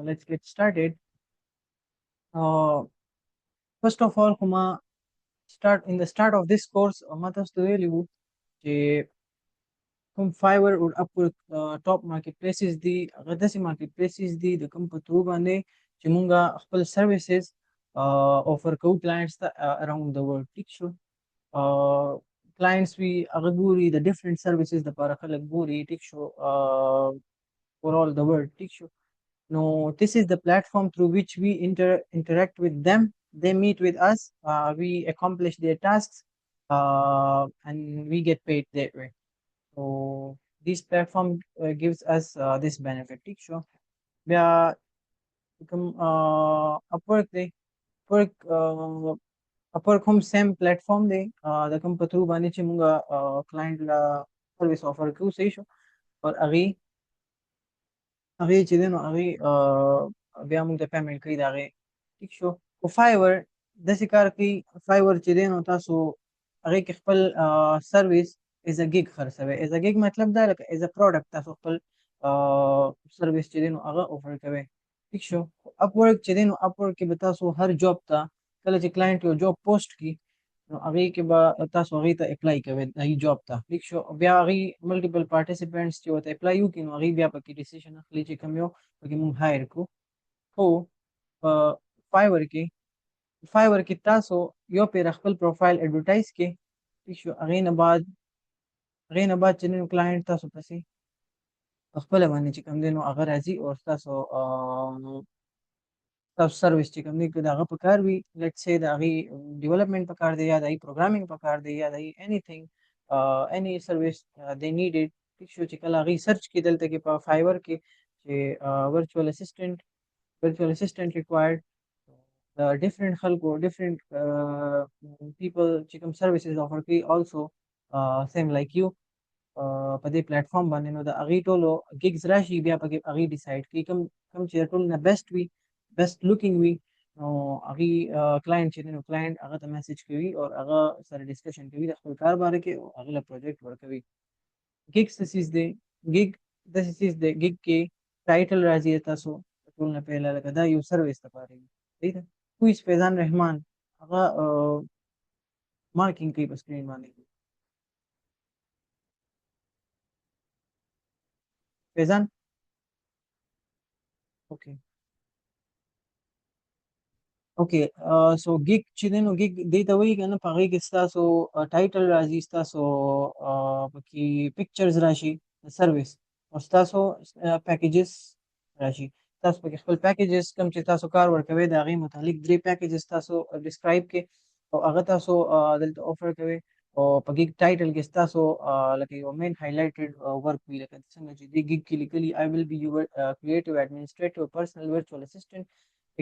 let's get started. Uh, First of all, Kuma start in the start of this course, matas to you že کوم Fiverr or Upwork top marketplaces دي هغه داسې marketplaces دي د کوم په ترو باندې چې مونږه خپل services offer کوو clients ته around the world ټیک شو clients وی هغه ګوري د different services د لپاره خلک ګوري ټیک شو for all the world ټیک شو No, this is the platform through which we interact with them. They meet with us. We accomplish their tasks, and we get paid that way. So this platform gives us this benefit. ठीक शो. या कम Upwork दे. Upwork Upwork हम same platform दे. द कम पत्रू बानी चे मुंगा client ला service offer क्यों सही शो. और هغې چې دی نو هغې بیا موږ ته پیمنټ کوي د هغې ټیک شو خو فایور داسې کار کوي فایور چې دی نو تاسو هغې کې خپل سروس ایز ا ګیګ خرڅوئ ایز ا ګیګ مطلب دا لکه ایز ا پروډکټ تاسو خپل سروس چې دی نو هغه اوفر کوئ ټیک شو اپ ورک چې دی نو اپ ورک کې به تاسو هر جاب ته کله چې کلاینټ یو جاب پوسټ کړي نو هغې کې به تاسو هغې ته اپلای کوئ هغې جاب ته ټیک شو بیا هغې ملټیپل پارټیسپینټس چې ورته اپلای وکړي نو هغې بیا پکې ډیسیژن اخلي چې کوم یو پکې مونږ هایر کړو خو په فایور کې تاسو یو پیر خپل پروفایل ایډورټایز کې ټیک شو هغې نه بعد چې نو کلاینټ تاسو پسې خپله باندې چې کوم دی نو هغه راځي او تاسو سروس چې کوم دی که د هغه په کار وي لیټ سي د هغې ډیولپمنټ په کار دی یا د هغې پروګرامینګ په کار دی یا د هغې انیثینګ any service they needed ټیک شو چې کله هغې سرچ کې دلته کې په فایور کې چې virtual assistant required different خلکو different people چې کوم services offer کوي also same like you په دې پلیټفارم باندې نو د هغې ټولو gigs راشي بیا پکې هغې ډیسایډ کوي کوم چې د ټولو نه بیسټ وي بیسټ لوکینګ وي نو هغې کلاینټ چې دی نو کلاینټ هغه ته میسج کوي او هغه سره ډسکشن کوي د خپل کار باره کې او هغې له پروجیکټ ورکوي ګیګ څه څیز دی ګیګ داسې څیز دی ګیګ کې ټایټل راځي تاسو ټول نه پهله لکه دا یو سروس لپاره وي صحیح ده هو از فیضان رحمان هغه مارکینګ کوي په سکرین باندې فیضان اوکې اوکې سو ګیګ چې دی نو ګیګ دې ته وایي که نه په هغې کې ستاسو ټایټل راځي ستاسو پکې پکچرز راشي د سروس او ستاسو پیکیجز راشي تاسو پکې خپل پیکیجز کوم چې تاسو کار ورکوئ د هغې متعلق 3 پیکیجز تاسو ډسکرایب کې او هغه تاسو دلته اوفر کوئ او په ګیګ ټایټل کې ستاسو لکه یو مین هایلایټډ ورک وي لکه څنګه چې دې ګیګ کې لیکلي I will be your creative administrative personal virtual assistant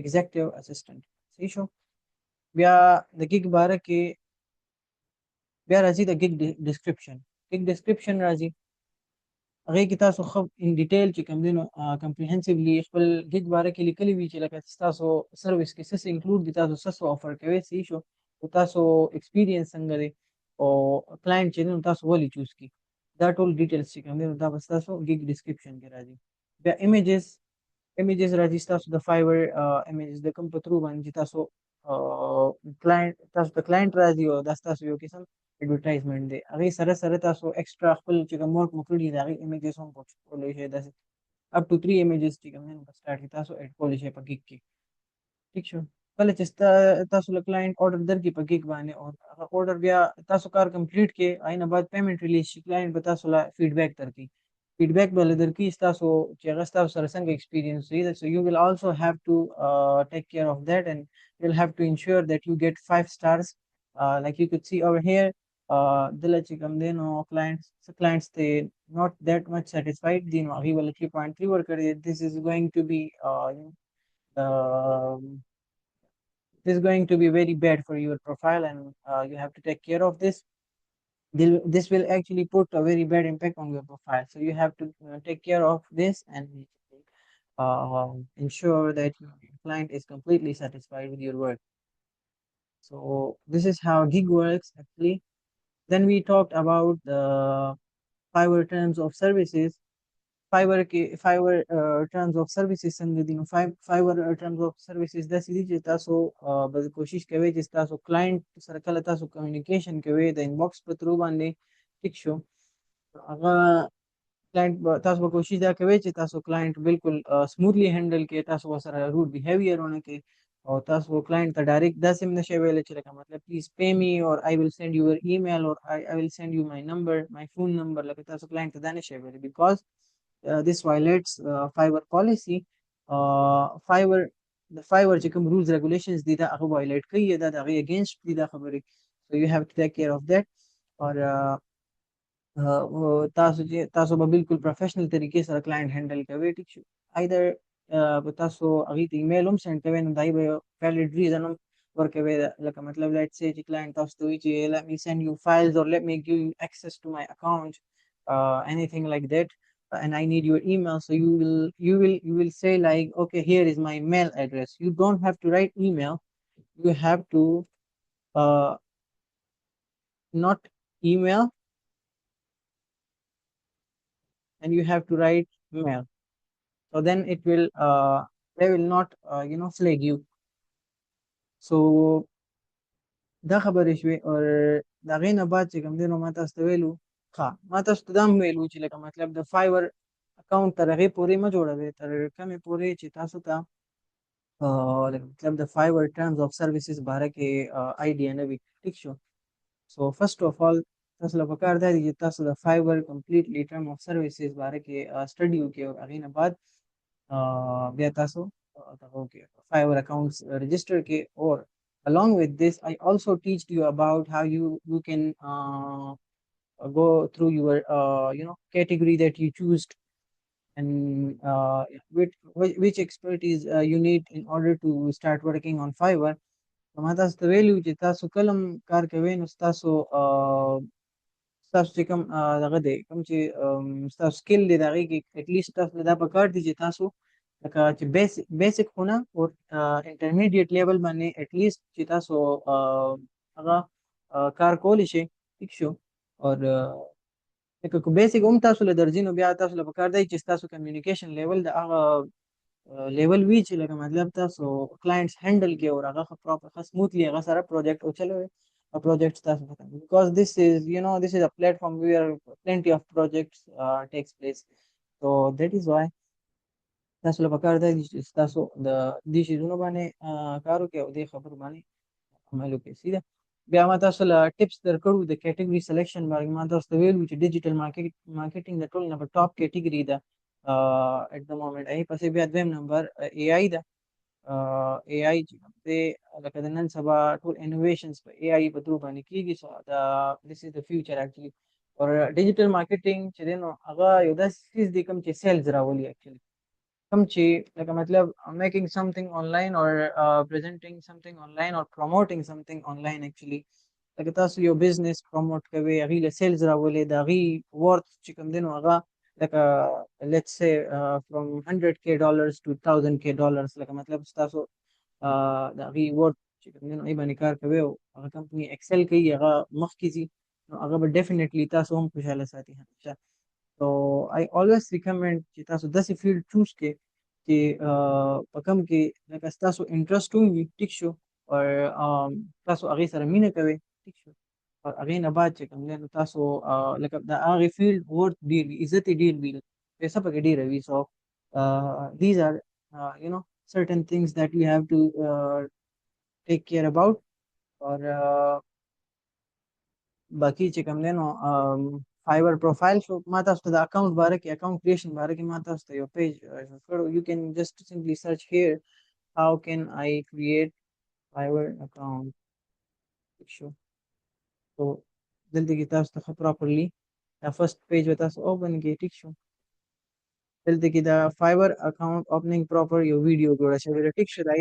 executive assistant صحیح شو بیا د ګیګ باره کې بیا راځي د ګیګ ډسکرپشن راځي هغې کې تاسو ښه ان ډیټیل چې کوم دی نو کمپریهنسیولی خپل ګیګ باره کې لیکلي وي چې لکه ستاسو سروس کې څه انکلوډ دي تاسو څه افر کوئ صحیح شو او تاسو ایکسپیرینس څنګه دی او کلاینټ چې دی نو تاسو ولې چوز کړي دا ټول ډیټیلز چې کوم دی نو دا به ستاسو ګیګ ډسکرپشن کې راځي بیا images راځي تاسو د فایور images د کوم په ترو باندې تاسو کلاینټ تاسو ته کلاینټ راځي او دا تاسو یو قسم ایډورټایزمنټ دی هغې سره تاسو ایکسټرا خپل چې کوم ورک مو کړي د هغې images هم پوسټ کولی شئ داسې up to 3 images چې کوم دی نو په سټارټ کې تاسو ایډ کولی شئ په ګیګ کې ټیک شو کله چې تاسو له کلاینټ order درکړي په ګیګ باندې او هغه order بیا تاسو کار کمپلیټ کې هغې نه بعد پیمنټ ریلیز شي کلاینټ به تاسو له فیډبیک درکړي feedback به درکړي ستاسو چې هغه ستاسو سره څنګه experience دی so you will also have to take care of that and you'll have to ensure that you get 5 stars like you could see over here دله چې کوم دی نو clients they not that much satisfied دی نو هغې ول 3.3 ورکړي this is going to be this is going to be very bad for your profile and you have to take care of this will actually put a very bad impact on your profile so you have to take care of this and ensure that your client is completely satisfied with your work so this is how gig works actually then we talked about the Fiverr terms of services Fiverr terms of services څنګه دي نو Fiverr terms of services داسې دي چې تاسو به کوشش کوئ چې تاسو کلاینټ سره کله تاسو کمیونیکیشن کوئ د انباکس په تھرو باندې ټیک شو هغه کلاینټ تاسو به کوشش دا کوئ چې تاسو کلاینټ بالکل سموثلی هینډل کړئ تاسو ورسره روډ بیهیویر ونه کړئ او تاسو کلاینټ ته ډایرکټ داسې هم نشئ ویلی چې لکه مطلب پلیز پے می اور آی ویل سینډ یو ایمیل اور آی ویل سینډ یو مای فون نمبر لکه تاسو کلاینټ ته دا نشئ ویلی بیکاز this violates Fiverr policy. Fiverr the Fiverr چې کوم rules regulations دي دا هغه violate کوي دا د هغې against دي دا خبرې so you have to take care of that or تاسو به بالکل پروفیشنل طریقې سره کلاینټ هینډل کوئ ټیک شو ایدر به تاسو هغې ته ایمیل هم سینډ کوئ نو دای به ویلډ ریزن هم ورکوي لکه مطلب لیټ سې چې کلاینټ تاسو ته وایي چې let me send you files or let me give you access to my account anything like that and I need your email so you will say like okay here is my mail address you don't have to write email you have to uh, not email and you have to write mail so then it will they will not flag you so دا خبرې شوې او د هغې نه بعد چې کوم دی نو ما تاسو ته ویلو ښه ما تاسو ته دا هم ویلو چې لکه مطلب د فایور اکاونټ تر هغې پورې مه جوړوئ تر کومې پورې چې تاسو ته لکه مطلب د فایور ټرمز آف سروسز باره کې آیډیا نه وي ټیک شو سو فرست اف آل تاسو له پکار دا دي چې تاسو د فایور کمپلیټلی ټرم آف سروسز باره کې سټډي وکړئ او هغې نه بعد بیا تاسو دغه وکړئ فایور اکاونټس رجسټر کړئ اور along with this I also teach you about how you can go through your category that you choose and which expertise you need in order to start working on Fiverr ما تاسو ته ویلو چې تاسو کلم کار کوئ نو ستاسو چې کوم دغه دی کوم چې ستاسو سکل دی د هغې کې اټلیسټ تاسو دا په کار دي چې تاسو لکه چې بیسک خونه او انټرمیډیټ لیول باندې اټلیسټ چې تاسو هغه کار کولی شئ ټیک شو اور لکه که بیسک هم تاسو له درځي نو بیا تاسو له پکار دی چې ستاسو کمیونیکیشن لیول د هغه لیول وی چې لکه مطلب تاسو کلاینټس هینډل کړئ او هغه ښه پراپر ښه سموثلی هغه سره پروجیکټ وچلوئ projects تاسو ختم because this is a platform where plenty of projects takes place so that is why تاسو له پکار دی چې تاسو د دې شیزونو باندې کار وکړئ او دې خبرو باندې عمل وکړئ سیده بیا ما تاسو له ټپس درکړو د کیټګري سلیکشن باندې ما تاسو ته ویلو چې ډیجیټل مارکیټینګ د ټولو نه په ټاپ کیټګري ده at the moment هغې پسې بیا دویم نمبر اے آی ده اے آی چې کوم دی لکه د نن سبا ټول انوویشنز په اے آی په تھرو باندې کېږي سو this is the future actually اور ډیجیټل مارکیټینګ چې دی نو هغه یو داسې څیز دی کوم چې سیلز راولي actually کوم چې لکه مطلب making something online or presenting something online or promoting something online actually لکه تاسو یو بزنس پروموټ کوئ هغې له سیلز راولئ د هغې ورث چې کوم دی نو هغه لکه let's say from $100K to $1000K لکه مطلب ستاسو د هغې ورث چې کوم دی نو هغې باندې کار کوئ او هغه کمپني ایکسل کوي هغه مخکې ځي نو هغه به ډیفینیټلی تاسو هم خوشحاله ساتي همیشه So I always recommend چې تاسو داسې فیلډ چوز کړئ چې په کوم کې لکه ستاسو انټرسټ وي ټیک شو او تاسو هغې سره مینه کوئ ټیک شو او هغې نه بعد چې کوم دی نو تاسو لکه د هغې فیلډ ورث ډېر وي عزت یې ډېر وي پیسه پکې ډېره وي سو these are certain things that we have to take care about or باقي چې کوم دی نو فایور پروفایل شو ما تاسو ته د اکاونټ باره کې اکاونټ کریشن باره کې ما تاسو ته یو پیج کړو یو کین جسٹ سمپلی سرچ هیر how can I create Fiverr account شو so دلته کې تاسو ته پراپرلی دا فرست پیج به تاسو اوپن کې ټیک شو دلته کې دا Fiverr account opening proper یو ویډیو جوړه شوې ده ټیک شو دا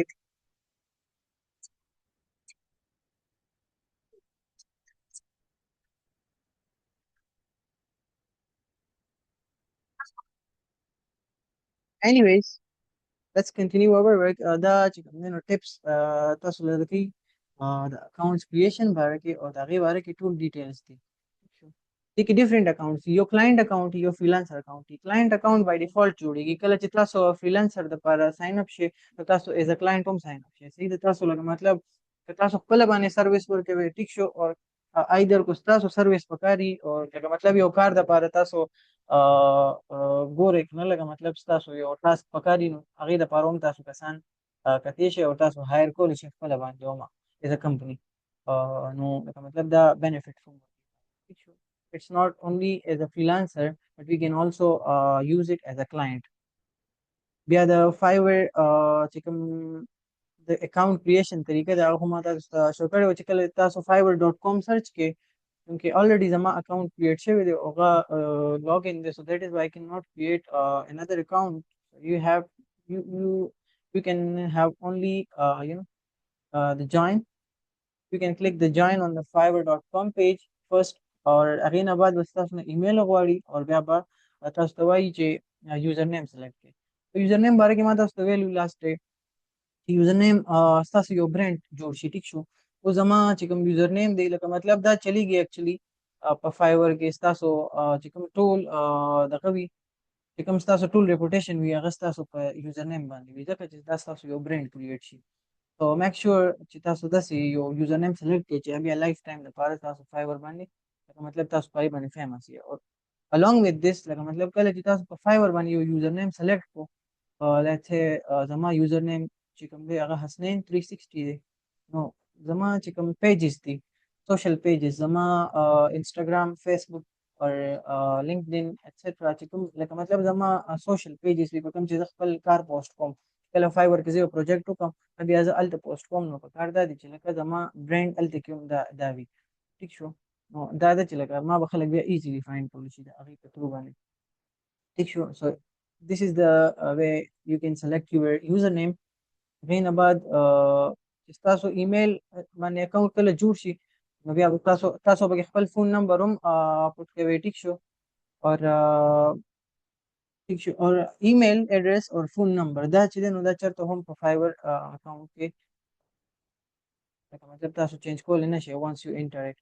anyways let's continue our work دا چې کوم دی نو ټپس تاسو لره کوي د اکاونټس کریشن باره کې او د هغې باره کې ټول ډیټیلز دي دي کې ډیفرنٹ اکاونټس یو کلاینټ اکاونټ یو فریلانسر اکاونټ کلاینټ اکاونټ بای ډیفالت جوړیږي کله چې تاسو فریلانسر د لپاره ساين اپ شي نو تاسو ایز ا کلاینټ هم ساين اپ شي صحیح د تاسو لکه مطلب که تاسو خپل باندې سرویس ورکوي ټیک شو او ایدر کو تاسو سرویس پکاري او لکه مطلب یو کار د لپاره تاسو ګورې نه لکه مطلب تاسو یو ټاسک پکاري نو هغه د لپاره هم تاسو کسان کتی شي او تاسو هایر کول شي خپل باندې ومه ایز ا کمپنی نو لکه مطلب دا بینیفټ هم it's not only as a freelancer but we can also use it as a client بیا د Fiverr چې کوم د اکاونټ کریشن طریقه دا هغه ما تاسو ته شو کړی و چې کله تاسو fiverr.com سرچ کې کیونکه already زما اکاونټ کریټ شوی دی هغه log in دی so that is why I cannot create another account you have you you can have only the join you can click the join on the fiverr.com page first اور هغې نه بعد به ستاسو نه ایمیل غواړي او بیا به تاسو ته وایي چې یوزر نیم سلیکټ کړئ په یوزر نیم باره کې ما تاسو ته ویلو لاست ډے چې یوزر نیم ستاسو یو برانډ جوړ شي ټیک شو او زما چې کوم یوزر نیم دی لکه مطلب دا چلیږي اکچولی په فایور کې ستاسو چې کوم ټول دغه وي چې کوم ستاسو ټول ریپوټیشن وي هغه ستاسو په یوزر نیم باندې وي ځکه چې دا ستاسو یو برانډ کریټ شي So make sure چې تاسو داسې یو یوزر نیم سلیکټ کړئ چې بیا لایف ټایم لپاره تاسو فایور باندې لکه مطلب تاسو پای باندې فیمس یې او along with this لکه مطلب کله چې تاسو په فایور باندې یو یوزر نیم سلیکټ کو let's say زما یوزر نیم چې کوم دی هغه حسنین 360 دی نو زما چې کوم پیجز دي سوشل پیجز زما انستګرام فیسبوک او لینکدین ایټسټرا چې کوم لکه مطلب زما سوشل پیجز په کوم چې خپل کار پوسټ کوم کله فایور کې یو پروجیکټ وکم بیا زه الته پوسټ کوم نو په کار دا دي چې لکه زما برانډ الته کوم دا وي ٹھیک شو نو دا چې لکه ما به خلک بیا ایزیلی فایند کول شي دا هغه په ترو باندې ٹھیک شو so this is the way you can select your username غین بعد چې تاسو ایمیل باندې اکاونټ کله جوړ شي نو بیا تاسو به خپل فون نمبر هم پټ کوئ ټیک شو اور ٹھیک شو اور ایمیل ایڈریس اور فون نمبر دا چې نو دا چرته هم په فایور اکاونټ کې مطلب تاسو چینج کول نه شي once you enter it